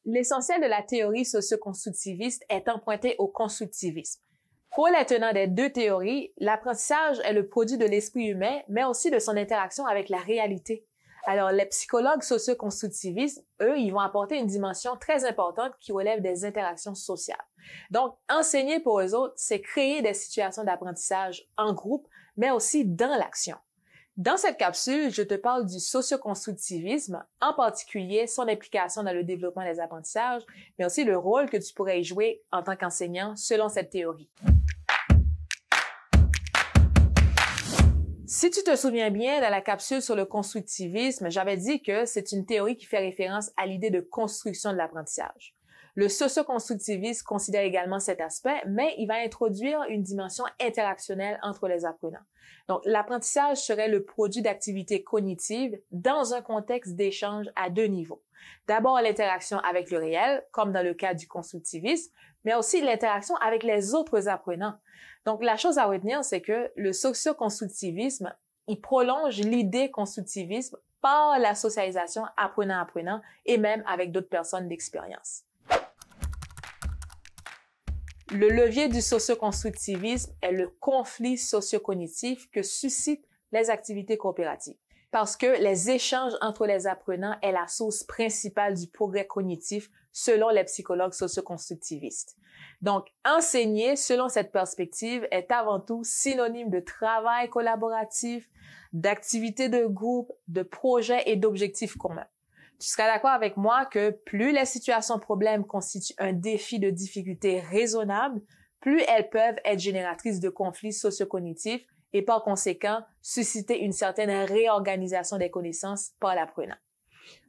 L'essentiel de la théorie socio-constructiviste est emprunté au constructivisme. Pour les tenants des deux théories, l'apprentissage est le produit de l'esprit humain, mais aussi de son interaction avec la réalité. Alors, les psychologues socio-constructivistes, eux, ils vont apporter une dimension très importante qui relève des interactions sociales. Donc, enseigner pour eux autres, c'est créer des situations d'apprentissage en groupe, mais aussi dans l'action. Dans cette capsule, je te parle du socio-constructivisme, en particulier son implication dans le développement des apprentissages, mais aussi le rôle que tu pourrais y jouer en tant qu'enseignant selon cette théorie. Si tu te souviens bien, dans la capsule sur le constructivisme, j'avais dit que c'est une théorie qui fait référence à l'idée de construction de l'apprentissage. Le socio-constructivisme considère également cet aspect, mais il va introduire une dimension interactionnelle entre les apprenants. Donc, l'apprentissage serait le produit d'activités cognitives dans un contexte d'échange à deux niveaux. D'abord, l'interaction avec le réel, comme dans le cas du constructivisme, mais aussi l'interaction avec les autres apprenants. Donc, la chose à retenir, c'est que le socio-constructivisme, il prolonge l'idée constructivisme par la socialisation apprenant-apprenant et même avec d'autres personnes d'expérience. Le levier du socio-constructivisme est le conflit socio-cognitif que suscitent les activités coopératives. Parce que les échanges entre les apprenants est la source principale du progrès cognitif selon les psychologues socio-constructivistes. Donc, enseigner selon cette perspective est avant tout synonyme de travail collaboratif, d'activités de groupe, de projets et d'objectifs communs. Tu seras d'accord avec moi que plus les situations problèmes constituent un défi de difficulté raisonnable, plus elles peuvent être génératrices de conflits socio-cognitifs et par conséquent susciter une certaine réorganisation des connaissances par l'apprenant.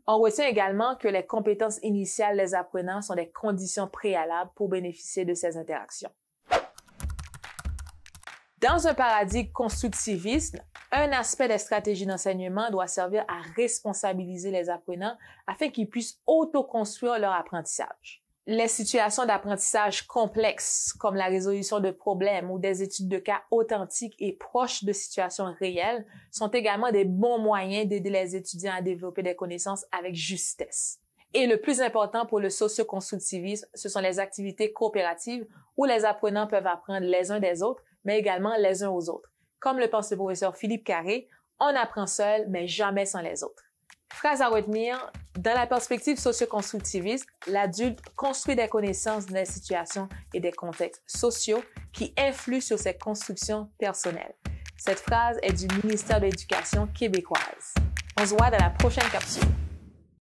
On retient également que les compétences initiales des apprenants sont des conditions préalables pour bénéficier de ces interactions. Dans un paradigme constructiviste, un aspect des stratégies d'enseignement doit servir à responsabiliser les apprenants afin qu'ils puissent autoconstruire leur apprentissage. Les situations d'apprentissage complexes, comme la résolution de problèmes ou des études de cas authentiques et proches de situations réelles, sont également des bons moyens d'aider les étudiants à développer des connaissances avec justesse. Et le plus important pour le socio-constructivisme, ce sont les activités coopératives où les apprenants peuvent apprendre les uns des autres, mais également les uns aux autres. Comme le pense le professeur Philippe Carré, on apprend seul, mais jamais sans les autres. Phrase à retenir, dans la perspective socio-constructiviste, l'adulte construit des connaissances dans des situations et des contextes sociaux qui influent sur ses constructions personnelles. Cette phrase est du ministère de l'Éducation québécoise. On se voit dans la prochaine capsule.